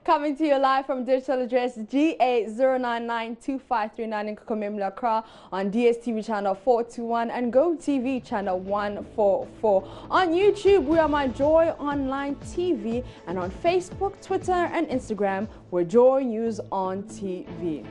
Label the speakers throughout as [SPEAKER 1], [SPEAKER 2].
[SPEAKER 1] Coming to you live from digital address GA0992539 in Kokomemla Accra on DSTV channel 421 and GoTV channel 144. On YouTube, we are my Joy Online TV, and on Facebook, Twitter, and Instagram, we're Joy News on TV.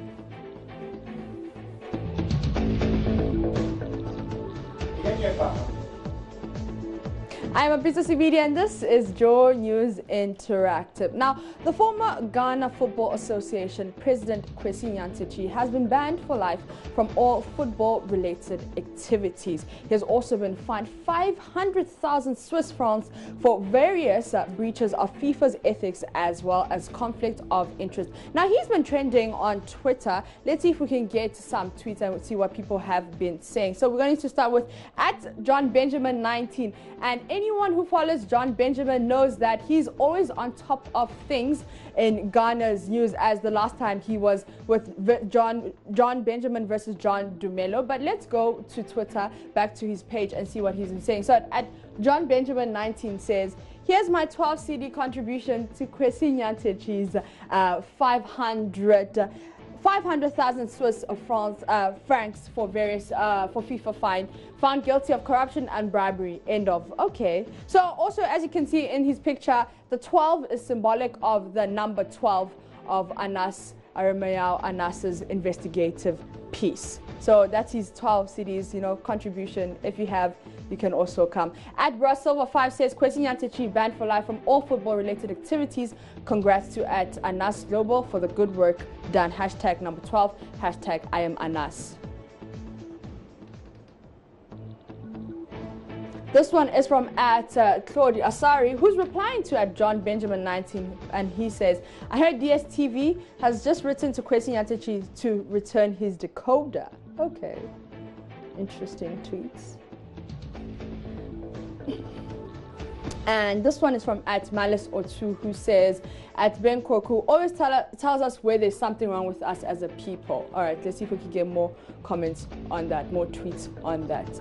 [SPEAKER 1] I'm Abisa Sibidi and this is JoyNews Interactive. Now, the former Ghana Football Association President Kwesi Nyantakyi has been banned for life from all football-related activities. He has also been fined 500,000 Swiss francs for various breaches of FIFA's ethics as well as conflict of interest. Now, he's been trending on Twitter. Let's see if we can get some tweets and see what people have been saying. So we're going to start with @JohnBenjamin19, and anyone who follows John Benjamin knows that he's always on top of things in Ghana's news, as the last time he was with John Benjamin versus John Dumelo. But let's go to Twitter, back to his page, and see what he's been saying. So @JohnBenjamin19 says, "Here's my 12 CD contribution to Kwesi Nyantakyi's 500,000 Swiss francs for various for FIFA fine, found guilty of corruption and bribery." End of. Okay. So also, as you can see in his picture, the 12 is symbolic of the number 12 of Anas Aramayao Anas's investigative piece. So that's his 12 CDs, contribution. If you have, you can also come. @Brusilver5 says, "Kwesi Nyantakyi banned for life from all football-related activities. Congrats to @Anas Global for the good work done. #number 12, #I am Anas." This one is from Claude Asari, who's replying to @JohnBenjamin19, and he says, "I heard DSTV has just written to Kwesi Nyantakyi to return his decoder." Okay, interesting tweets. And this one is from @Malice02, who says, @Ben Koku always tells us where there's something wrong with us as a people. All right, let's see if we can get more comments on that, more tweets on that.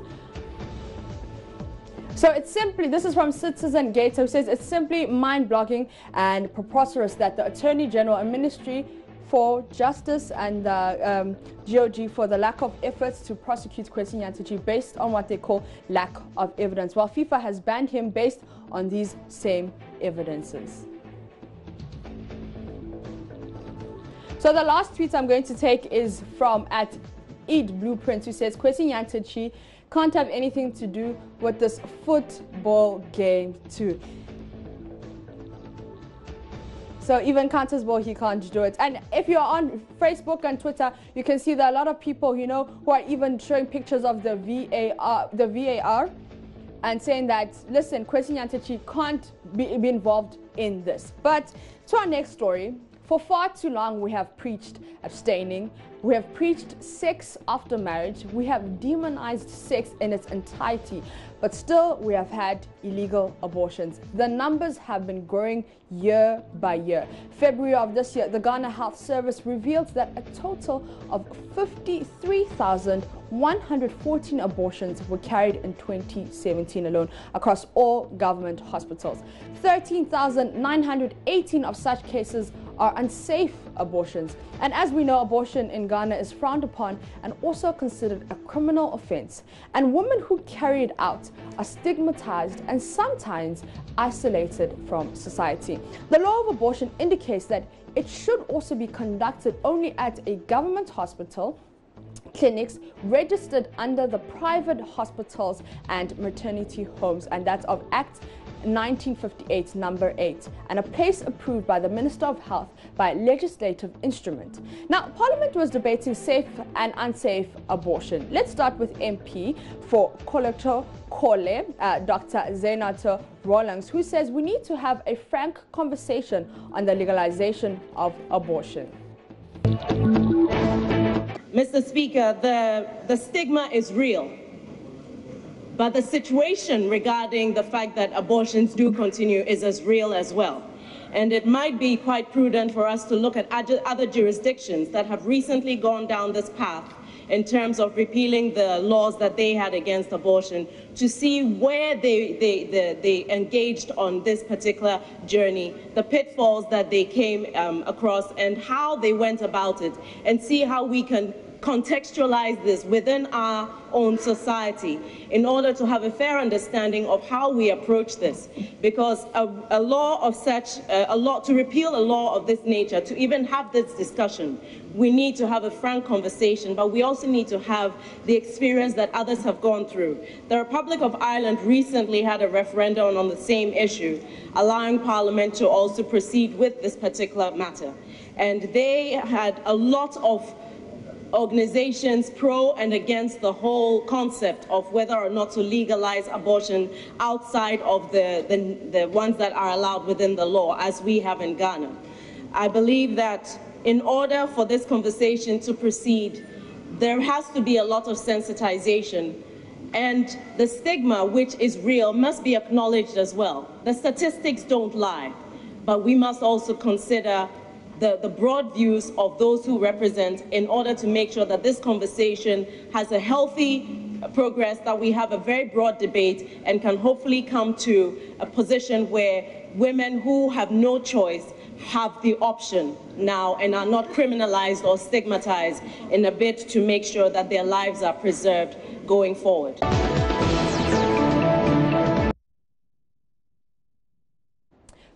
[SPEAKER 1] So it's simply, this is from Citizen Gator, who says, "It's simply mind-blogging and preposterous that the Attorney General and Ministry for Justice and the GOG for the lack of efforts to prosecute Kwesi Nyantakyi based on what they call lack of evidence, while FIFA has banned him based on these same evidences." So the last tweet I'm going to take is from @EatBlueprint, who says, "Kwesi Nyantakyi can't have anything to do with this football game too." So even Counter's ball, he can't do it. And if you're on Facebook and Twitter, you can see that a lot of people, who are even showing pictures of the VAR and saying that, listen, Kwesi Nyantakyi can't be involved in this. But to our next story, for far too long we have preached abstaining, we have preached sex after marriage, we have demonized sex in its entirety, but still we have had illegal abortions. The numbers have been growing year by year. February of this year, the Ghana Health Service revealed that a total of 53,114 abortions were carried in 2017 alone across all government hospitals. 13,918 of such cases are unsafe abortions. And as we know, abortion in Ghana is frowned upon and also considered a criminal offense. And women who carry it out are stigmatized and sometimes isolated from society. The law of abortion indicates that it should also be conducted only at a government hospital, clinics registered under the Private Hospitals and Maternity Homes, and that's of Act 1958 number 8, and a place approved by the Minister of Health by legislative instrument. Now, Parliament was debating safe and unsafe abortion. Let's start with MP for Kolekto Kole, Dr. Zainato Rawlings, who says we need to have a frank conversation on the legalization of abortion.
[SPEAKER 2] Mr. Speaker, the stigma is real. But the situation regarding the fact that abortions do continue is as real as well. And it might be quite prudent for us to look at other jurisdictions that have recently gone down this path in terms of repealing the laws that they had against abortion, to see where they engaged on this particular journey, the pitfalls that they came across, and how they went about it, and see how we can contextualize this within our own society in order to have a fair understanding of how we approach this. Because a law of such, to repeal a law of this nature, to even have this discussion, we need to have a frank conversation, but we also need to have the experience that others have gone through. The Republic of Ireland recently had a referendum on the same issue, allowing Parliament to also proceed with this particular matter. And they had a lot of organizations pro and against the whole concept of whether or not to legalize abortion outside of the ones that are allowed within the law, as we have in Ghana. I believe that in order for this conversation to proceed, there has to be a lot of sensitization, and the stigma, which is real, must be acknowledged as well. The statistics don't lie, but we must also consider the broad views of those who represent, in order to make sure that this conversation has a healthy progress, that we have a very broad debate, and can hopefully come to a position where women who have no choice have the option now and are not criminalized or stigmatized, in a bid to make sure that their lives are preserved going forward.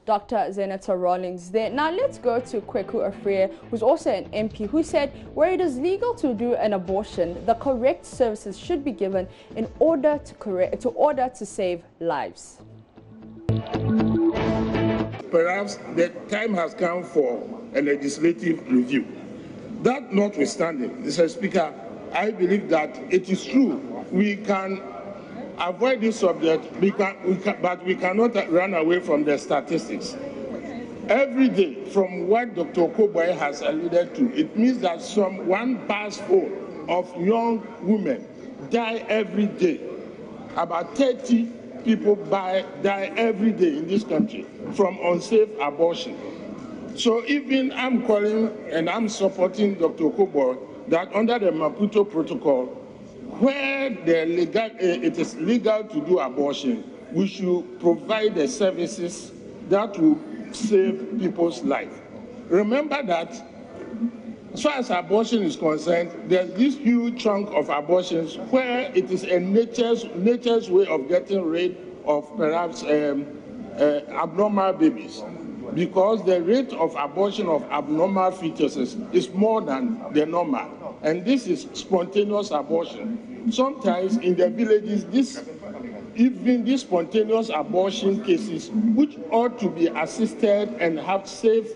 [SPEAKER 1] Dr. Zeneta Rawlings there. Now let's go to Kweku Afriyie, who's also an MP, who said where it is legal to do an abortion, the correct services should be given in order to save lives.
[SPEAKER 3] Perhaps the time has come for a legislative review. That notwithstanding, Mr. Speaker, I believe that it is true we can avoid this subject, but we cannot run away from the statistics. Every day, from what Dr. Okoboye has alluded to, it means that one basket of young women die every day. About 30 people die every day in this country from unsafe abortion. So even I'm calling and I'm supporting Dr. Okoboye that under the Maputo Protocol, where it is legal to do abortion, we should provide the services that will save people's life. Remember that as far as abortion is concerned, there's this huge chunk of abortions where it is a nature's way of getting rid of perhaps abnormal babies, because the rate of abortion of abnormal fetuses is more than the normal. And this is spontaneous abortion. Sometimes in the villages, even these spontaneous abortion cases, which ought to be assisted and have safe,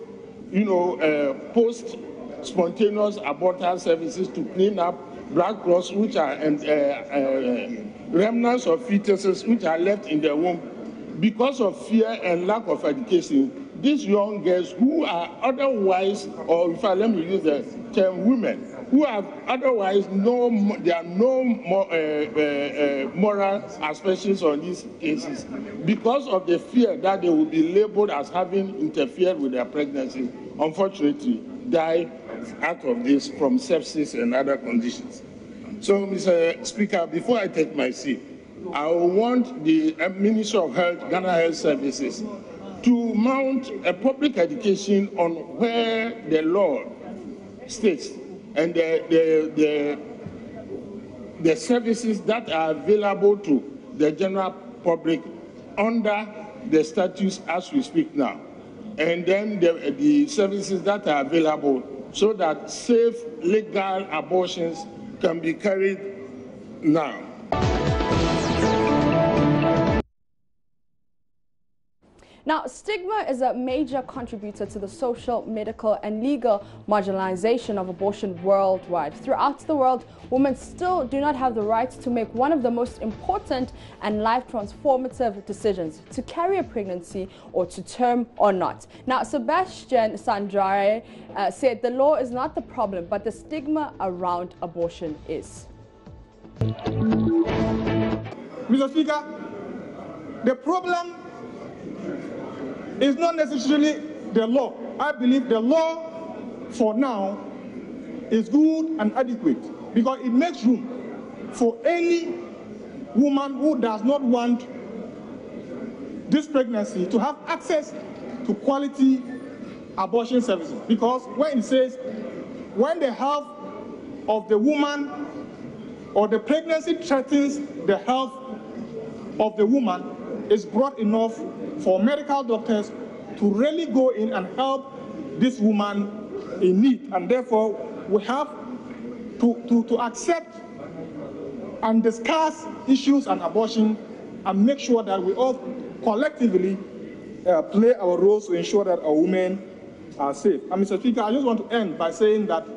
[SPEAKER 3] post-spontaneous abortal services to clean up blood clots, which are remnants of fetuses which are left in the womb. Because of fear and lack of education, these young girls who are otherwise, or in fact, let me use the term women, who have otherwise there are no moral aspersions on these cases, because of the fear that they will be labeled as having interfered with their pregnancy, unfortunately die out of this from sepsis and other conditions. So, Mr. Speaker, before I take my seat, I want the Minister of Health, Ghana Health Services, to mount a public education on where the law states and the services that are available to the general public under the statutes as we speak now, and then the services that are available so that safe, legal abortions can be carried now.
[SPEAKER 1] Now, stigma is a major contributor to the social, medical, and legal marginalization of abortion worldwide. Throughout the world, women still do not have the right to make one of the most important and life-transformative decisions, to carry a pregnancy or to term or not. Now, Sebastian Sandrare said the law is not the problem, but the stigma around abortion is.
[SPEAKER 4] Mr. Speaker, the problem is not necessarily the law. I believe the law for now is good and adequate. because it makes room for any woman who does not want this pregnancy to have access to quality abortion services. Because when it says, when the health of the woman or the pregnancy threatens the health of the woman, is broad enough for medical doctors to really go in and help this woman in need. And therefore, we have to accept and discuss issues and abortion and make sure that we all collectively play our roles to ensure that our women are safe. And Mr. Speaker, I just want to end by saying that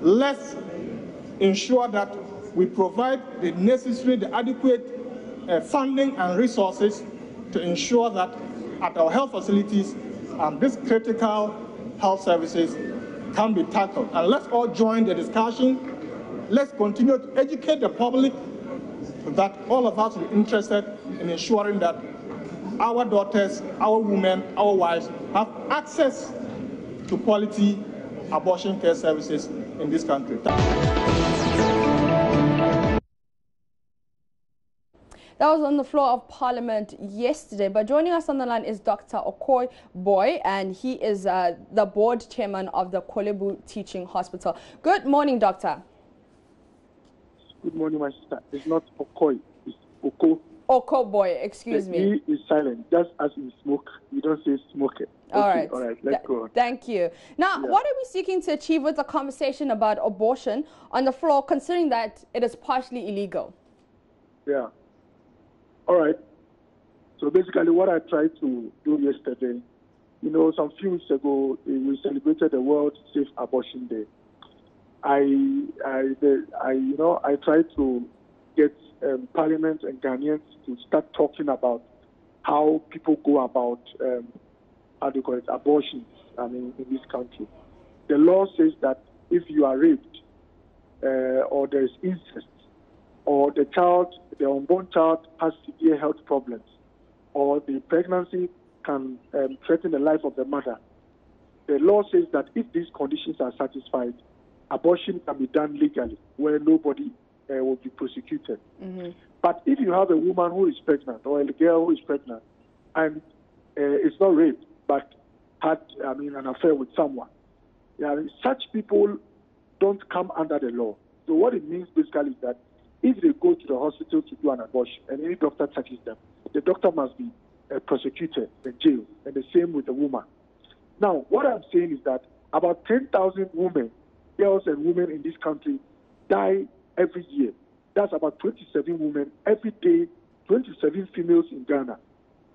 [SPEAKER 4] let's ensure that we provide the necessary, the adequate funding and resources to ensure that at our health facilities, these critical health services can be tackled. And let's all join the discussion. Let's continue to educate the public that all of us are interested in ensuring that our daughters, our women, our wives have access to quality abortion care services in this country.
[SPEAKER 1] That was on the floor of Parliament yesterday. But joining us on the line is Dr. Okoy Boy, and he is the board chairman of the Kolebu Teaching Hospital. Good morning, doctor.
[SPEAKER 5] Good morning, my sister. It's not Okoy, it's Oko.
[SPEAKER 1] Oko Boy, excuse me.
[SPEAKER 5] The E is silent, just as in smoke. You don't say smoke.
[SPEAKER 1] All
[SPEAKER 5] okay,
[SPEAKER 1] right.
[SPEAKER 5] All right, let's go on.
[SPEAKER 1] Thank you. Now, what are we seeking to achieve with the conversation about abortion on the floor, considering that it is partially illegal?
[SPEAKER 5] Yeah. All right. So basically what I tried to do yesterday, some few weeks ago, we celebrated the World Safe Abortion Day. I tried to get Parliament and Ghanaians to start talking about how people go about, abortions, in this country. The law says that if you are raped or there is incest, or the unborn child has severe health problems, or the pregnancy can threaten the life of the mother, the law says that if these conditions are satisfied, abortion can be done legally, where nobody will be prosecuted. Mm-hmm. But if you have a woman who is pregnant, or a girl who is pregnant, and it's not rape, but had an affair with someone, such people don't come under the law. So what it means basically is that if they go to the hospital to do an abortion and any doctor touches them, the doctor must be prosecuted in jail, and the same with the woman. Now, what I'm saying is that about 10,000 women, girls and women in this country die every year. That's about 27 women every day, 27 females in Ghana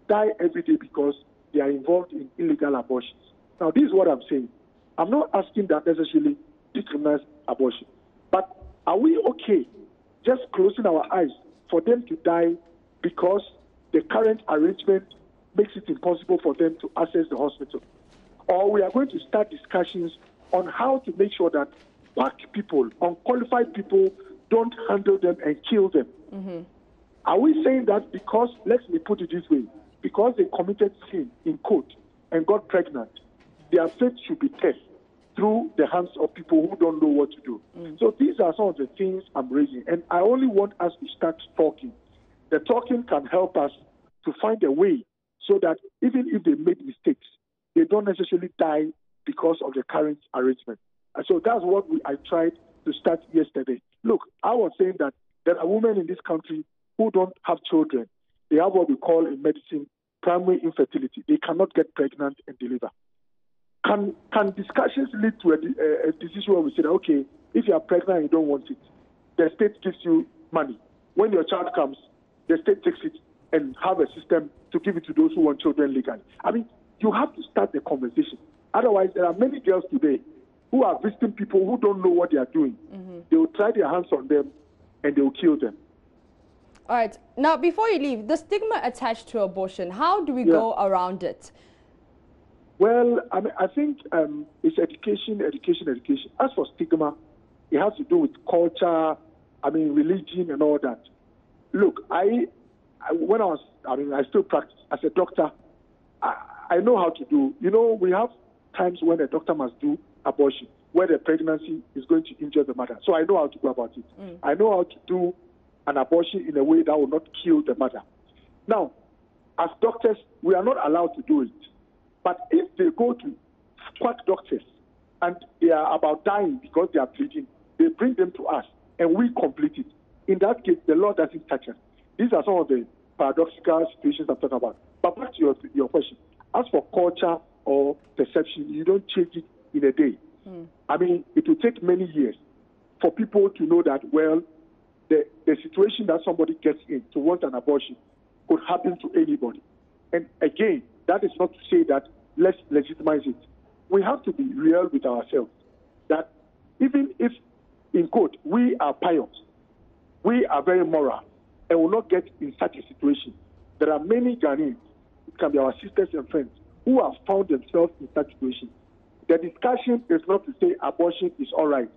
[SPEAKER 5] die every day because they are involved in illegal abortions. Now, this is what I'm saying. I'm not asking that necessarily decriminalize abortion, but are we okay just closing our eyes for them to die because the current arrangement makes it impossible for them to access the hospital? Or we are going to start discussions on how to make sure that black people, unqualified people, don't handle them and kill them. Mm-hmm. Are we saying that because, let me put it this way, because they committed sin in court and got pregnant, their faith should be tested through the hands of people who don't know what to do? So these are some of the things I'm raising, and I only want us to start talking. The talking can help us to find a way so that even if they make mistakes, they don't necessarily die because of the current arrangement. And so that's what I tried to start yesterday. Look, I was saying that there are women in this country who don't have children. They have what we call in medicine primary infertility. They cannot get pregnant and deliver. Can discussions lead to a decision where we say, okay, if you are pregnant and you don't want it, the state gives you money. When your child comes, the state takes it and have a system to give it to those who want children legally. You have to start the conversation. Otherwise, there are many girls today who are visiting people who don't know what they are doing. Mm-hmm. They will try their hands on them and they will kill them.
[SPEAKER 1] All right. Now, before you leave, the stigma attached to abortion, how do we go around it?
[SPEAKER 5] Well, I think it's education. As for stigma, it has to do with culture, religion and all that. Look, I still practice as a doctor. I know how to do. We have times when a doctor must do abortion. where the pregnancy is going to injure the mother. So I know how to go about it. I know how to do an abortion in a way that will not kill the mother. Now, as doctors, we are not allowed to do it. But if they go to quack doctors and they are about dying because they are bleeding, they bring them to us and we complete it. In that case, the law doesn't touch us. These are some of the paradoxical situations I'm talking about. But back to your question. As for culture or perception, you don't change it in a day. I mean, it will take many years for people to know that, well, the situation that somebody gets in to want an abortion could happen to anybody. And again, that is not to say that let's legitimize it. We have to be real with ourselves, that even if, in quote, we are pious, we are very moral, and will not get in such a situation, there are many Ghanaians, it can be our sisters and friends, who have found themselves in such situations. The discussion is not to say abortion is all right.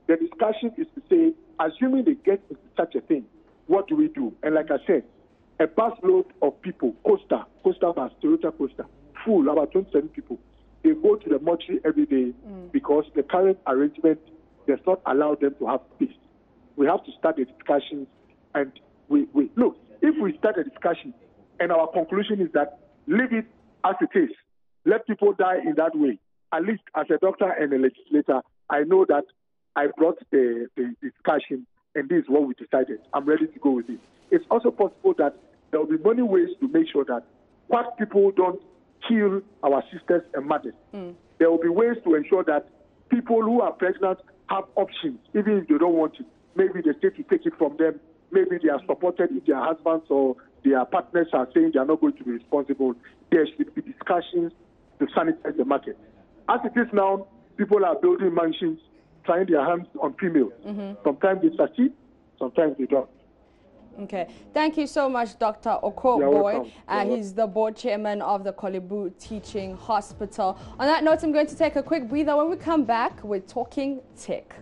[SPEAKER 5] The discussion is to say, assuming they get into such a thing, what do we do? And like I said, a busload of people, Costa bus, Toyota Costa, full, about 27 people, they go to the mortuary every day because the current arrangement does not allow them to have peace. We have to start the discussions, and we look, if we start a discussion and our conclusion is that leave it as it is, let people die in that way, at least as a doctor and a legislator, I know that I brought the discussion and this is what we decided. I'm ready to go with it. It's also possible that there will be many ways to make sure that quack people don't kill our sisters and mothers. There will be ways to ensure that people who are pregnant have options, even if they don't want it. Maybe the state will take it from them. Maybe they are supported if their husbands or their partners are saying they are not going to be responsible. There should be discussions to sanitize the market. As it is now, people are building mansions, trying their hands on females. Sometimes they succeed, sometimes they don't.
[SPEAKER 1] Okay. Thank you so much, Dr. Okoboy. He's the board chairman of the Kolebu Teaching Hospital. On that note, I'm going to take a quick breather. When we come back, we're talking tech.